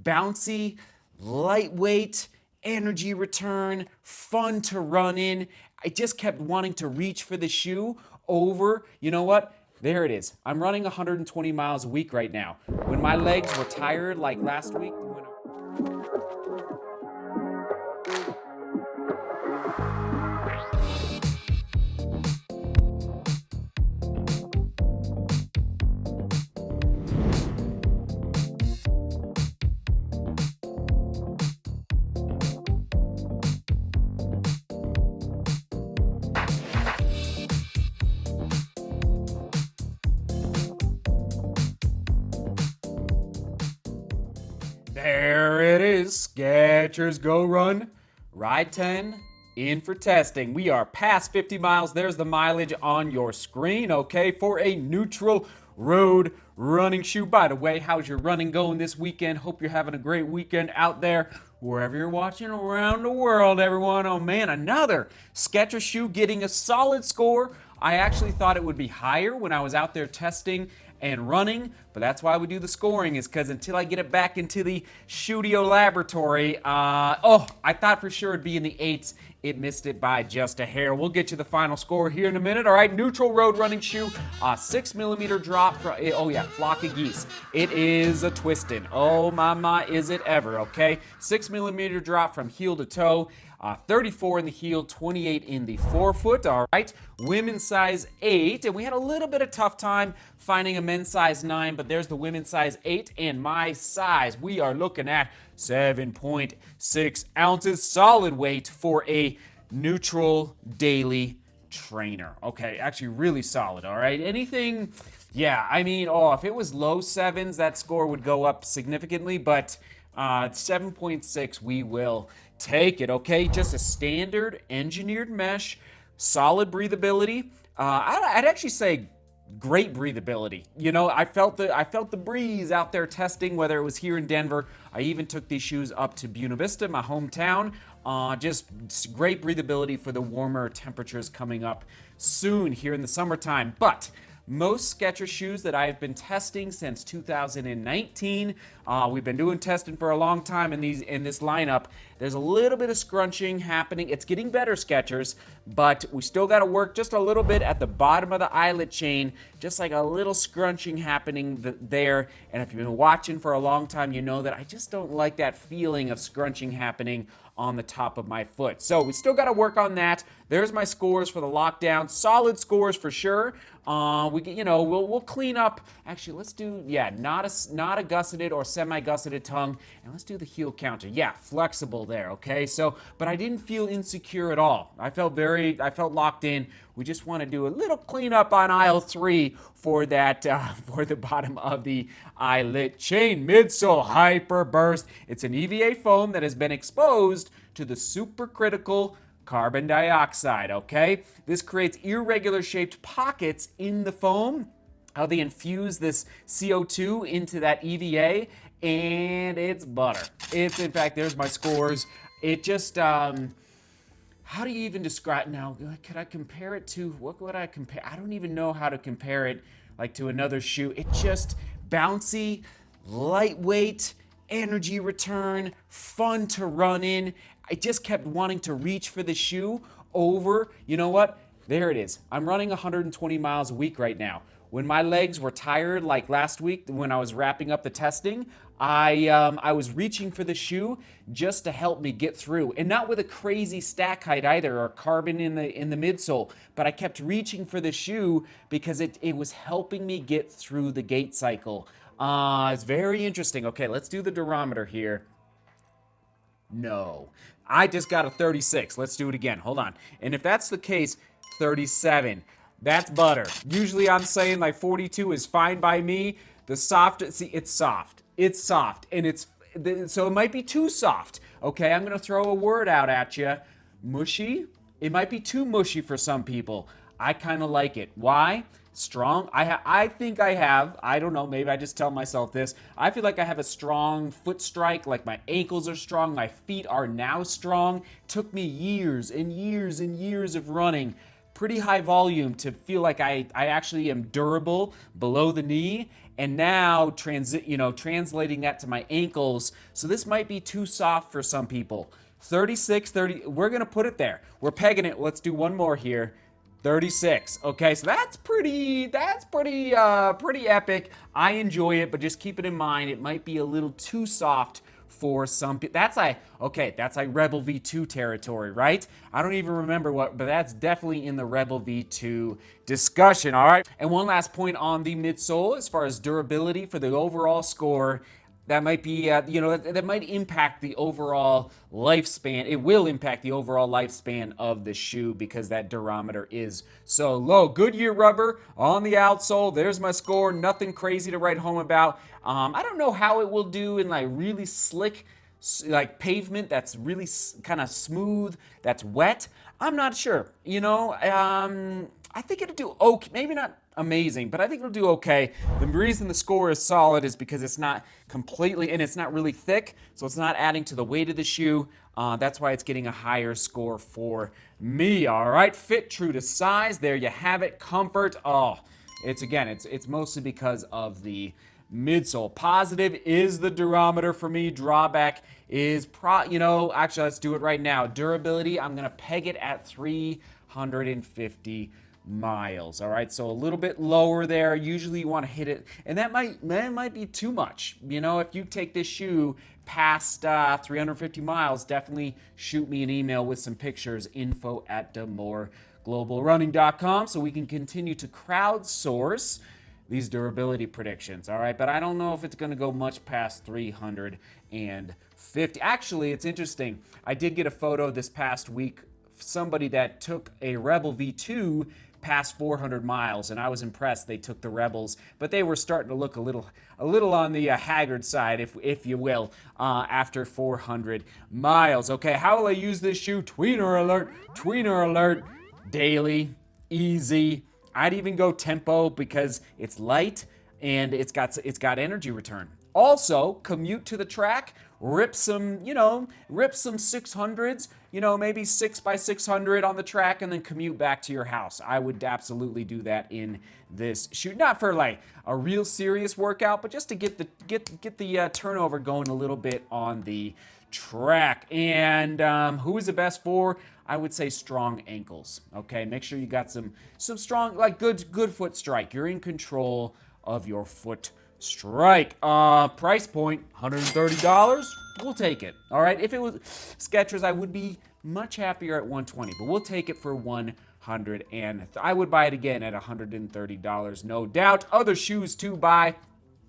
bouncy, lightweight, energy return, fun to run in. I just kept wanting to reach for the shoe over, you know what? There it is. I'm running 120 miles a week right now. When my legs were tired like last week, there it is, Skechers GoRun, ride 10, in for testing. We are past 50 miles. There's the mileage on your screen, okay, for a neutral road running shoe. By the way, how's your running going this weekend? Hope you're having a great weekend out there, wherever you're watching around the world, everyone. Oh man, another Skechers shoe getting a solid score. I actually thought it would be higher when I was out there testing and running, but that's why we do the scoring, is because until I get it back into the studio laboratory, I thought for sure it'd be in the 8s. It missed it by just a hair. We'll get you the final score here in a minute. All right, neutral road running shoe, 6mm drop from, oh yeah, flock of geese. It is a twistin'. Oh my, is it ever, okay? 6mm drop from heel to toe. 34 in the heel, 28 in the forefoot. All right, women's size 8, and we had a little bit of tough time finding a men's size 9, but there's the women's size 8, and my size, we are looking at 7.6 ounces solid weight for a neutral daily trainer. Okay, actually really solid. All right, anything, yeah, I mean, if it was low 7s, that score would go up significantly, but 7.6, we will take it, okay? Just a standard engineered mesh, solid breathability. I'd actually say great breathability. You know, I felt the breeze out there testing, whether it was here in Denver. I even took these shoes up to Buena Vista, my hometown. Just great breathability for the warmer temperatures coming up soon here in the summertime. But most Skechers shoes that I've been testing since 2019, we've been doing testing for a long time in this lineup. There's a little bit of scrunching happening. It's getting better, Skechers, but we still got to work just a little bit at the bottom of the eyelet chain, just like a little scrunching happening there. And if you've been watching for a long time, you know that I just don't like that feeling of scrunching happening on the top of my foot. So we still got to work on that. There's my scores for the lockdown. Solid scores for sure. We'll clean up. Actually, let's do, not a gusseted or semi-gusseted tongue, and let's do the heel counter. Yeah, flexible there, okay? So, but I didn't feel insecure at all. I felt locked in. We just want to do a little cleanup on aisle 3 for that, for the bottom of the eyelet chain. Midsole Hyper Burst. It's an EVA foam that has been exposed to the supercritical carbon dioxide, okay? This creates irregular shaped pockets in the foam. How they infuse this CO2 into that EVA, and it's butter. It's, in fact, there's my scores. It just, how do you even describe, now, could I compare it to, what would I compare? I don't even know how to compare it, like, to another shoe. It's just bouncy, lightweight, energy return, fun to run in. I just kept wanting to reach for the shoe over, you know what? There it is. I'm running 120 miles a week right now. When my legs were tired, like last week when I was wrapping up the testing, I was reaching for the shoe just to help me get through, and not with a crazy stack height either or carbon in the midsole, but I kept reaching for the shoe because it was helping me get through the gait cycle. It's very interesting. Okay, let's do the durometer here. No, I just got a 36. Let's do it again. Hold on. And if that's the case, 37. That's butter. Usually I'm saying like 42 is fine by me. The soft, see, it's soft. It's soft, and so it might be too soft. Okay, I'm gonna throw a word out at you. Mushy. It might be too mushy for some people. I kind of like it. Why? Strong. I think I have. I don't know. Maybe I just tell myself this. I feel like I have a strong foot strike. Like my ankles are strong. My feet are now strong. Took me years and years and years of running pretty high volume to feel like I actually am durable below the knee, and now translating that to my ankles. So this might be too soft for some people. 36, 30, we're gonna put it there. We're pegging it. Let's do one more here. 36. Okay, so that's pretty epic. I enjoy it, but just keep it in mind, it might be a little too soft for some people. That's like Rebel V2 territory, right? I don't even remember what, but that's definitely in the Rebel V2 discussion, all right? And one last point on the midsole, as far as durability for the overall score, that might be, that might impact the overall lifespan. It will impact the overall lifespan of the shoe because that durometer is so low. Goodyear rubber on the outsole. There's my score. Nothing crazy to write home about. I don't know how it will do in like really slick, like pavement that's really kind of smooth, that's wet. I'm not sure. I think it'll do okay. Maybe not amazing, but I think it'll do okay. The reason the score is solid is because it's not completely, and it's not really thick, so it's not adding to the weight of the shoe. That's why it's getting a higher score for me. All right, fit true to size. There you have it. Comfort. Oh, it's mostly because of the midsole. Positive is the durometer for me. Drawback is actually let's do it right now. Durability, I'm gonna peg it at 350 miles. All right, so a little bit lower there. Usually you want to hit it, and that might be too much. If you take this shoe past 350 miles, definitely shoot me an email with some pictures, info@DeMoorGlobalRunning.com, so we can continue to crowdsource these durability predictions. All right, but I don't know if it's going to go much past 350. Actually, it's interesting. I did get a photo this past week, somebody that took a Rebel V2 past 400 miles, and I was impressed. They took the Rebels, but they were starting to look a little on the haggard side, if you will, after 400 miles. Okay, how will I use this shoe? Tweener alert, daily, easy. I'd even go tempo because it's light and it's got energy return. Also, commute to the track, rip some 600s, maybe 6x600 on the track, and then commute back to your house. I would absolutely do that in this shoe. Not for like a real serious workout, but just to get the turnover going a little bit on the track. And who is the best for? I would say strong ankles. Okay, make sure you got some strong, like good foot strike. You're in control of your foot strike. Price point, $130. We'll take it. All right. If it was Skechers, I would be much happier at $120, but we'll take it for $100, and I would buy it again at $130, no doubt. Other shoes to buy.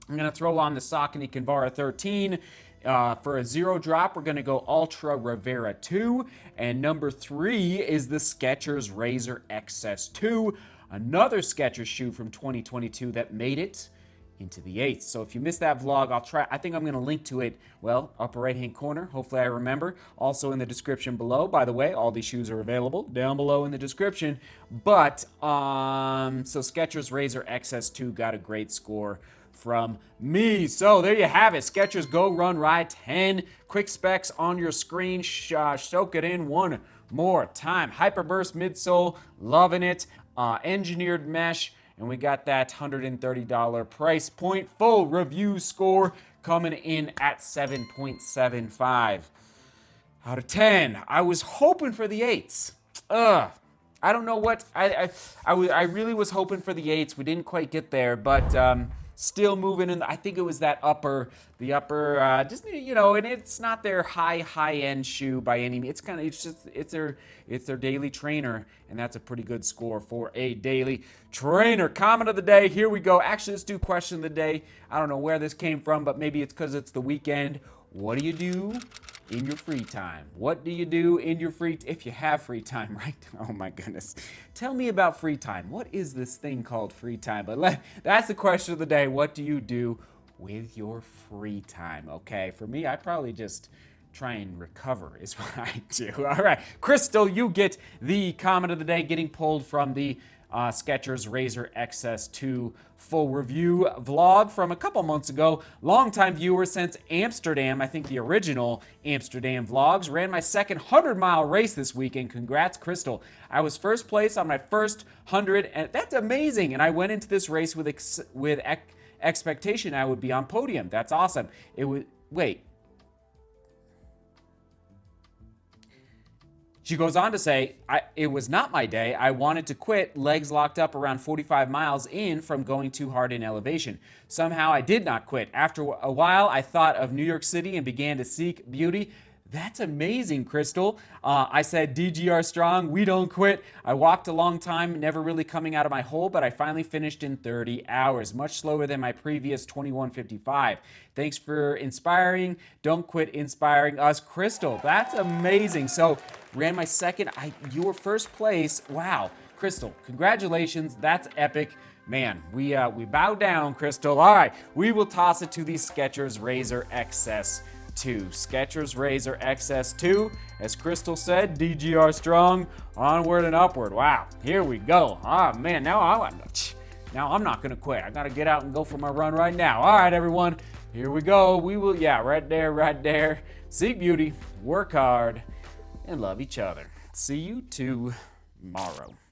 I'm gonna throw on the Saucony Kinvara 13. For a zero drop, we're gonna go ALTRA RIVERA 2, and number 3 is the Skechers Razor XS2, another Skechers shoe from 2022 that made it into the 8th. So if you missed that vlog, I think I'm going to link to it, upper right hand corner. Hopefully I remember. Also in the description below. By the way, all these shoes are available down below in the description. But, so Skechers Razor XS2 got a great score from me. So there you have it. Skechers GoRun Ride 10. Quick specs on your screen. Soak it in one more time. Hyperburst midsole. Loving it. Engineered mesh. And we got that $130 price point. Full review score coming in at 7.75 out of 10. I was hoping for the 8s. I don't know what. I really was hoping for the 8s. We didn't quite get there, but still moving in. I think it was that upper, just and it's not their high end shoe by any means. It's their daily trainer, and that's a pretty good score for a daily trainer. Comment of the day. Here we go. Actually, let's do question of the day. I don't know where this came from, but maybe it's because it's the weekend. What do you do in your free time? What do you do in your if you have free time, right? Oh my goodness. Tell me about free time. What is this thing called free time? But that's the question of the day. What do you do with your free time? Okay, for me, I probably just try and recover is what I do. All right, Crystal, you get the comment of the day getting pulled from the Skechers Razor XS2 full review vlog from a couple months ago. Longtime viewer since Amsterdam, I think the original Amsterdam vlogs. Ran my second 100-mile race this weekend. Congrats, Crystal. I was first place on my first 100, and that's amazing. And I went into this race with expectation I would be on podium. That's awesome. It was, wait. She goes on to say, it was not my day. I wanted to quit, legs locked up around 45 miles in from going too hard in elevation. Somehow I did not quit. After a while, I thought of New York City and began to seek beauty. That's amazing, Crystal. I said, DGR strong, we don't quit. I walked a long time, never really coming out of my hole, but I finally finished in 30 hours, much slower than my previous 21:55. Thanks for inspiring. Don't quit inspiring us, Crystal. That's amazing. So, ran my second, you were first place. Wow, Crystal, congratulations. That's epic. Man, we bow down, Crystal. All right, we will toss it to the Skechers Razor XS2. Skechers Razor XS2, as Crystal said, DGR strong, onward and upward. Wow, here we go. Ah, man, now I'm not gonna quit. I gotta get out and go for my run right now. All right, everyone, here we go. We will, right there. Seek beauty, work hard, and love each other. See you tomorrow.